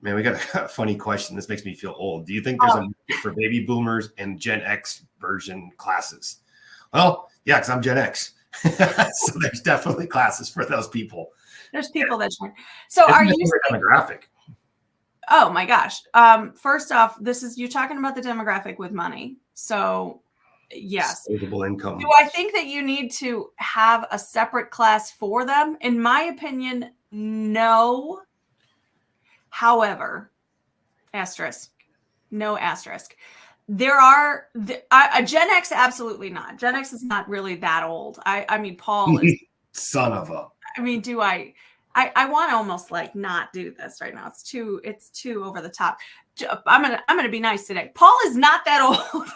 Man, we got a funny question. This makes me feel old. Do you think there's a market for baby boomers and Gen X version classes? Well, yeah, because I'm Gen X. So there's definitely classes for those people. There's people that join. So are you demographic? Oh my gosh. First off, you're talking about the demographic with money. So yes. Disposable income. Do I think that you need to have a separate class for them? In my opinion, no. However, no asterisk. There are a Gen X, absolutely not. Gen X is not really that old. I mean, Paul is son of a. I mean, I want to almost like not do this right now. It's too over the top. I'm gonna be nice today. Paul is not that old.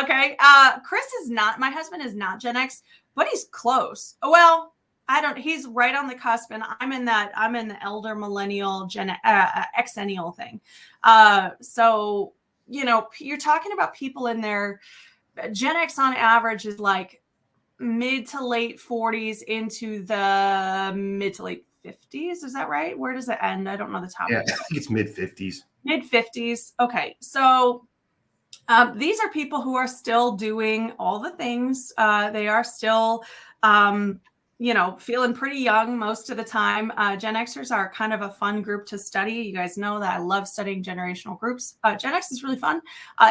Okay. Chris is not. My husband is not Gen X, but he's close. Well, he's right on the cusp, and I'm in the elder millennial Xennial thing. So, you're talking about people in their Gen X on average is like mid to late 40s into the mid to late 50s. Is that right? Where does it end? I don't know the top. Yeah, I think it's mid 50s. Mid 50s. Okay. So these are people who are still doing all the things. They are still, feeling pretty young most of the time. Gen Xers are kind of a fun group to study. You guys know that I love studying generational groups. Gen X is really fun.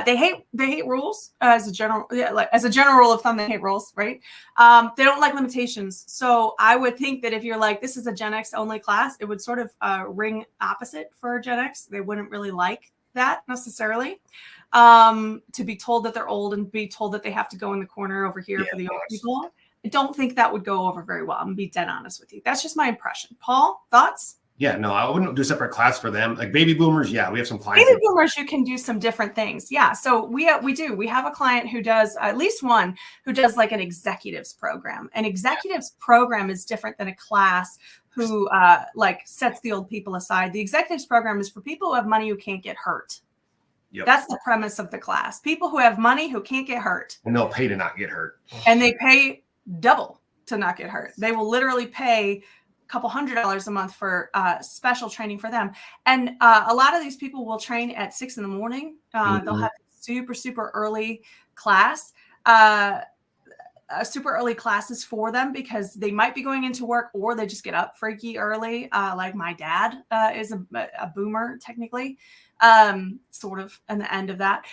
They hate rules as a general rule of thumb. They hate rules, right? They don't like limitations. So I would think that if you're like, this is a Gen X only class, it would sort of ring opposite for Gen X. They wouldn't really like that necessarily. To be told that they're old and be told that they have to go in the corner over here for the old people. I don't think that would go over very well. I'm gonna be dead honest with you. That's just my impression. Paul, thoughts? Yeah, no, I wouldn't do a separate class for them. Like baby boomers, yeah, we have some clients. Baby boomers, you can do some different things. Yeah, so we do. We have a client who does, at least one, who does like an executives program. An executives program is different than a class who like sets the old people aside. The executives program is for people who have money who can't get hurt. Yep. That's the premise of the class. People who have money who can't get hurt. And they'll pay to not get hurt. And they pay double to not get hurt. They will literally pay a couple $100s a month for special training for them. And a lot of these people will train at 6 a.m. They'll have super, super early class. Super early classes for them because they might be going into work or they just get up freaky early. Like my dad is a boomer technically, sort of in the end of that.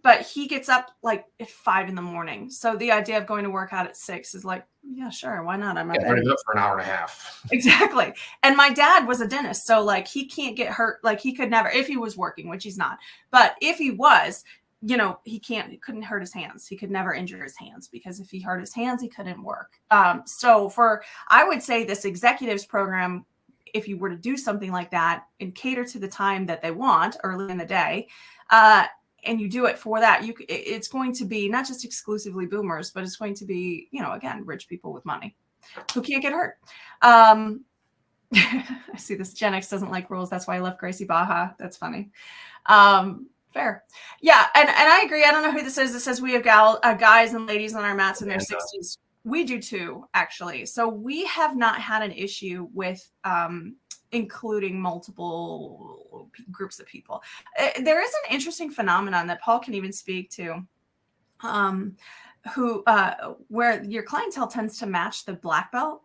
But he gets up like at 5 a.m. So the idea of going to work out at 6 is like, yeah, sure. Why not? I'm up for an hour and a half. Exactly. And my dad was a dentist. So like he can't get hurt. Like he could never, if he was working, which he's not, but if he was, he couldn't hurt his hands. He could never injure his hands because if he hurt his hands, he couldn't work. So I would say this executives program, if you were to do something like that and cater to the time that they want early in the day, and you do it for that, it's going to be not just exclusively boomers, but it's going to be, again, rich people with money who can't get hurt. I see this Gen X doesn't like rules. That's why I love Gracie Baja. That's funny. Fair. Yeah. And I agree. I don't know who this is. It says we have guys and ladies on our mats in their 60s. We do too, actually. So we have not had an issue with including multiple groups of people. There is an interesting phenomenon that Paul can even speak to, where your clientele tends to match the black belt.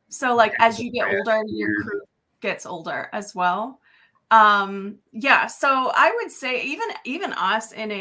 So like as you get older, your crew gets older as well. So I would say even us in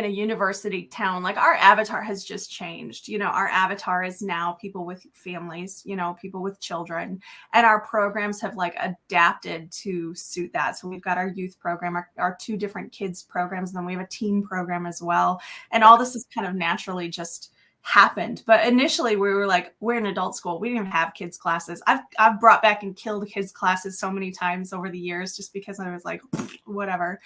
a university town, like our avatar has just changed. Our avatar is now people with families, people with children, and our programs have like adapted to suit that. So we've got our youth program, our 2 different kids programs, and then we have a teen program as well. And all this is kind of naturally just happened. But initially we were like, we're an adult school. We didn't even have kids classes. I've brought back and killed kids classes so many times over the years just because I was like, whatever.